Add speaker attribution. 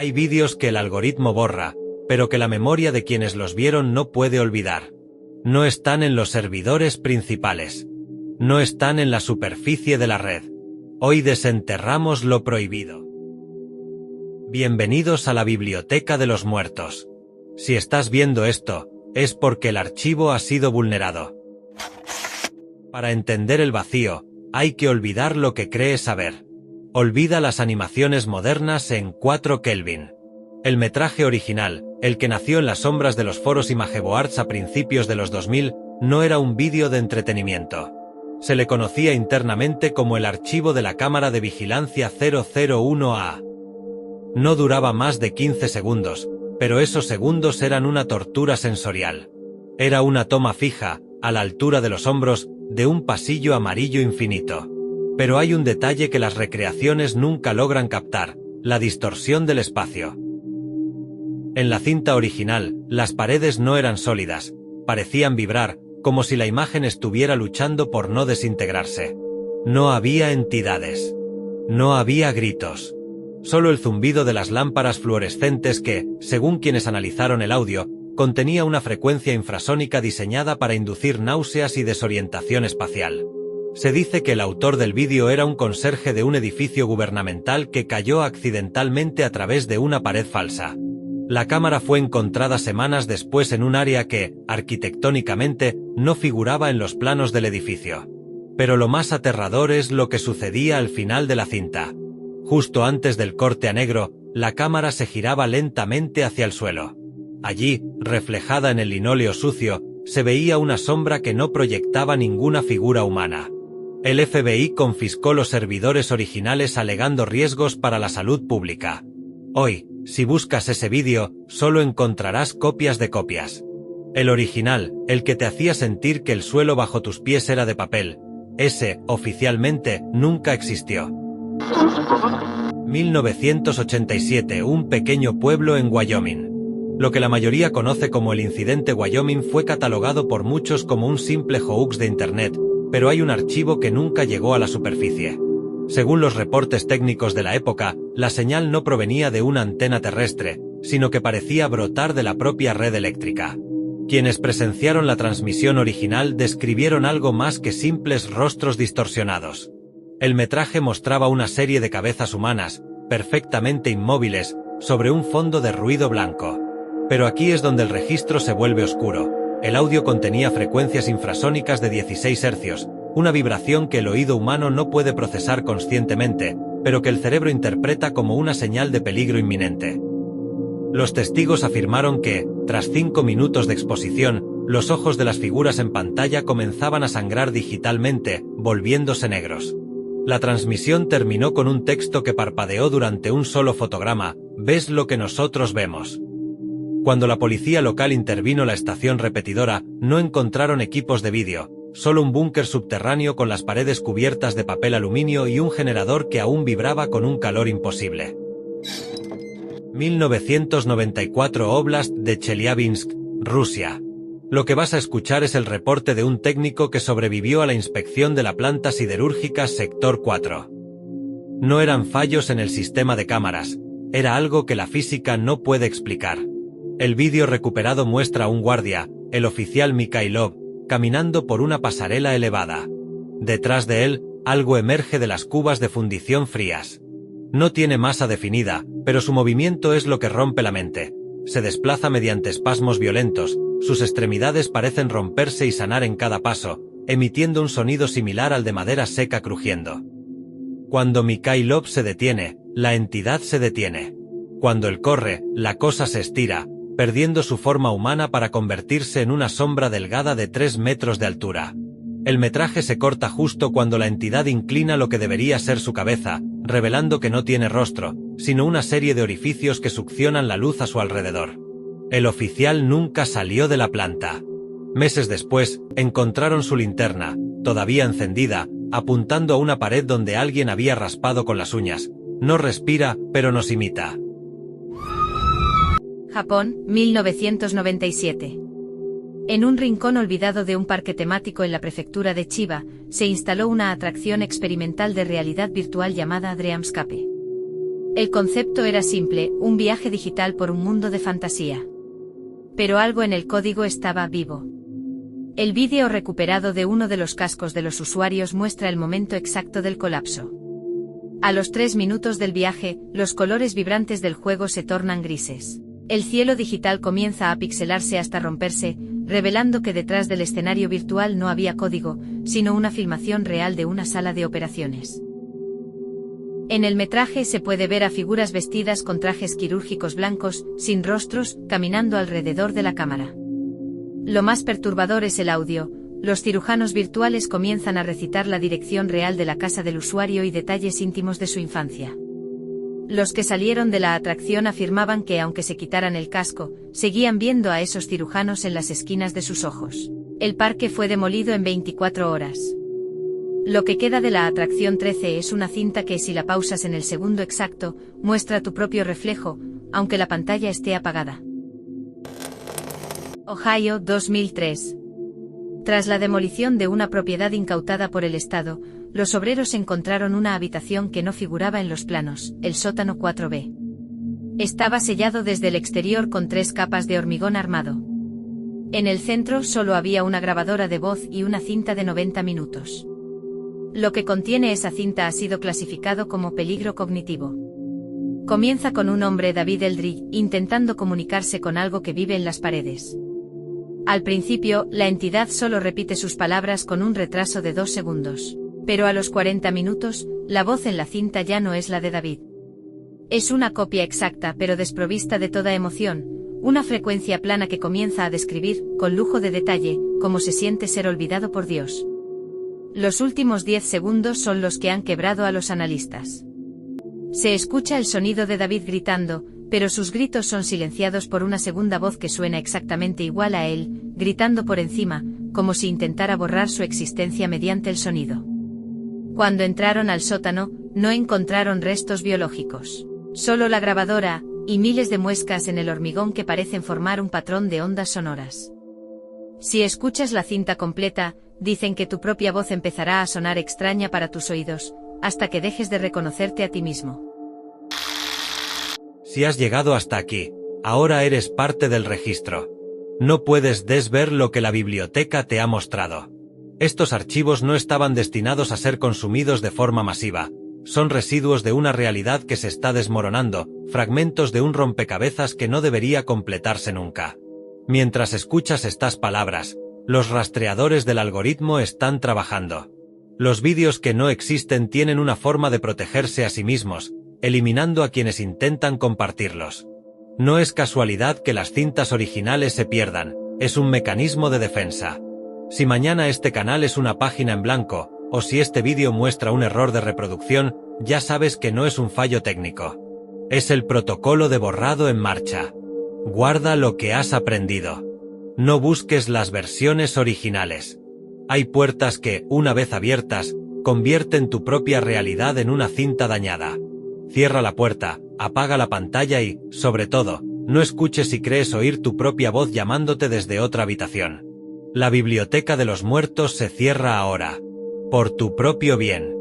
Speaker 1: Hay vídeos que el algoritmo borra, pero que la memoria de quienes los vieron no puede olvidar. No están en los servidores principales. No están en la superficie de la red. Hoy desenterramos lo prohibido. Bienvenidos a la Biblioteca de los Muertos. Si estás viendo esto, es porque el archivo ha sido vulnerado. Para entender el vacío, hay que olvidar lo que crees saber. Olvida las animaciones modernas en 4 Kelvin. El metraje original, el que nació en las sombras de los foros Imageboards a principios de los 2000, no era un vídeo de entretenimiento. Se le conocía internamente como el archivo de la cámara de vigilancia 001A. No duraba más de 15 segundos, pero esos segundos eran una tortura sensorial. Era una toma fija, a la altura de los hombros, de un pasillo amarillo infinito. Pero hay un detalle que las recreaciones nunca logran captar: la distorsión del espacio. En la cinta original, las paredes no eran sólidas, parecían vibrar, como si la imagen estuviera luchando por no desintegrarse. No había entidades. No había gritos. Solo el zumbido de las lámparas fluorescentes que, según quienes analizaron el audio, contenía una frecuencia infrasónica diseñada para inducir náuseas y desorientación espacial. Se dice que el autor del vídeo era un conserje de un edificio gubernamental que cayó accidentalmente a través de una pared falsa. La cámara fue encontrada semanas después en un área que, arquitectónicamente, no figuraba en los planos del edificio. Pero lo más aterrador es lo que sucedía al final de la cinta. Justo antes del corte a negro, la cámara se giraba lentamente hacia el suelo. Allí, reflejada en el linóleo sucio, se veía una sombra que no proyectaba ninguna figura humana. El FBI confiscó los servidores originales alegando riesgos para la salud pública. Hoy, si buscas ese vídeo, solo encontrarás copias de copias. El original, el que te hacía sentir que el suelo bajo tus pies era de papel, ese, oficialmente, nunca existió. 1987, un pequeño pueblo en Wyoming. Lo que la mayoría conoce como el incidente Wyoming fue catalogado por muchos como un simple hoax de Internet, pero hay un archivo que nunca llegó a la superficie. Según los reportes técnicos de la época, la señal no provenía de una antena terrestre, sino que parecía brotar de la propia red eléctrica. Quienes presenciaron la transmisión original describieron algo más que simples rostros distorsionados. El metraje mostraba una serie de cabezas humanas, perfectamente inmóviles, sobre un fondo de ruido blanco. Pero aquí es donde el registro se vuelve oscuro. El audio contenía frecuencias infrasónicas de 16 hercios, una vibración que el oído humano no puede procesar conscientemente, pero que el cerebro interpreta como una señal de peligro inminente. Los testigos afirmaron que, tras 5 minutos de exposición, los ojos de las figuras en pantalla comenzaban a sangrar digitalmente, volviéndose negros. La transmisión terminó con un texto que parpadeó durante un solo fotograma: «¿Ves lo que nosotros vemos?». Cuando la policía local intervino la estación repetidora, no encontraron equipos de vídeo, solo un búnker subterráneo con las paredes cubiertas de papel aluminio y un generador que aún vibraba con un calor imposible. 1994, Oblast de Chelyabinsk, Rusia. Lo que vas a escuchar es el reporte de un técnico que sobrevivió a la inspección de la planta siderúrgica Sector 4. No eran fallos en el sistema de cámaras, era algo que la física no puede explicar. El vídeo recuperado muestra a un guardia, el oficial Mikhailov, caminando por una pasarela elevada. Detrás de él, algo emerge de las cubas de fundición frías. No tiene masa definida, pero su movimiento es lo que rompe la mente. Se desplaza mediante espasmos violentos, sus extremidades parecen romperse y sanar en cada paso, emitiendo un sonido similar al de madera seca crujiendo. Cuando Mikhailov se detiene, la entidad se detiene. Cuando él corre, la cosa se estira, perdiendo su forma humana para convertirse en una sombra delgada de 3 metros de altura. El metraje se corta justo cuando la entidad inclina lo que debería ser su cabeza, revelando que no tiene rostro, sino una serie de orificios que succionan la luz a su alrededor. El oficial nunca salió de la planta. Meses después, encontraron su linterna, todavía encendida, apuntando a una pared donde alguien había raspado con las uñas. No respira, pero nos imita.
Speaker 2: Japón, 1997. En un rincón olvidado de un parque temático en la prefectura de Chiba, se instaló una atracción experimental de realidad virtual llamada Dreamscape. El concepto era simple, un viaje digital por un mundo de fantasía. Pero algo en el código estaba vivo. El vídeo recuperado de uno de los cascos de los usuarios muestra el momento exacto del colapso. A los 3 minutos del viaje, los colores vibrantes del juego se tornan grises. El cielo digital comienza a pixelarse hasta romperse, revelando que detrás del escenario virtual no había código, sino una filmación real de una sala de operaciones. En el metraje se puede ver a figuras vestidas con trajes quirúrgicos blancos, sin rostros, caminando alrededor de la cámara. Lo más perturbador es el audio. Los cirujanos virtuales comienzan a recitar la dirección real de la casa del usuario y detalles íntimos de su infancia. Los que salieron de la atracción afirmaban que aunque se quitaran el casco, seguían viendo a esos cirujanos en las esquinas de sus ojos. El parque fue demolido en 24 horas. Lo que queda de la atracción 13 es una cinta que, si la pausas en el segundo exacto, muestra tu propio reflejo, aunque la pantalla esté apagada. Ohio, 2003. Tras la demolición de una propiedad incautada por el Estado, los obreros encontraron una habitación que no figuraba en los planos, el sótano 4B. Estaba sellado desde el exterior con 3 capas de hormigón armado. En el centro solo había una grabadora de voz y una cinta de 90 minutos. Lo que contiene esa cinta ha sido clasificado como peligro cognitivo. Comienza con un hombre, David Eldridge, intentando comunicarse con algo que vive en las paredes. Al principio, la entidad solo repite sus palabras con un retraso de 2 segundos. Pero a los 40 minutos, la voz en la cinta ya no es la de David. Es una copia exacta pero desprovista de toda emoción, una frecuencia plana que comienza a describir, con lujo de detalle, cómo se siente ser olvidado por Dios. Los últimos 10 segundos son los que han quebrado a los analistas. Se escucha el sonido de David gritando, pero sus gritos son silenciados por una segunda voz que suena exactamente igual a él, gritando por encima, como si intentara borrar su existencia mediante el sonido. Cuando entraron al sótano, no encontraron restos biológicos. Solo la grabadora, y miles de muescas en el hormigón que parecen formar un patrón de ondas sonoras. Si escuchas la cinta completa, dicen que tu propia voz empezará a sonar extraña para tus oídos, hasta que dejes de reconocerte a ti mismo.
Speaker 1: Si has llegado hasta aquí, ahora eres parte del registro. No puedes desver lo que la biblioteca te ha mostrado. Estos archivos no estaban destinados a ser consumidos de forma masiva. Son residuos de una realidad que se está desmoronando, fragmentos de un rompecabezas que no debería completarse nunca. Mientras escuchas estas palabras, los rastreadores del algoritmo están trabajando. Los vídeos que no existen tienen una forma de protegerse a sí mismos, eliminando a quienes intentan compartirlos. No es casualidad que las cintas originales se pierdan, es un mecanismo de defensa. Si mañana este canal es una página en blanco, o si este vídeo muestra un error de reproducción, ya sabes que no es un fallo técnico. Es el protocolo de borrado en marcha. Guarda lo que has aprendido. No busques las versiones originales. Hay puertas que, una vez abiertas, convierten tu propia realidad en una cinta dañada. Cierra la puerta, apaga la pantalla y, sobre todo, no escuches si crees oír tu propia voz llamándote desde otra habitación. La biblioteca de los muertos se cierra ahora. Por tu propio bien.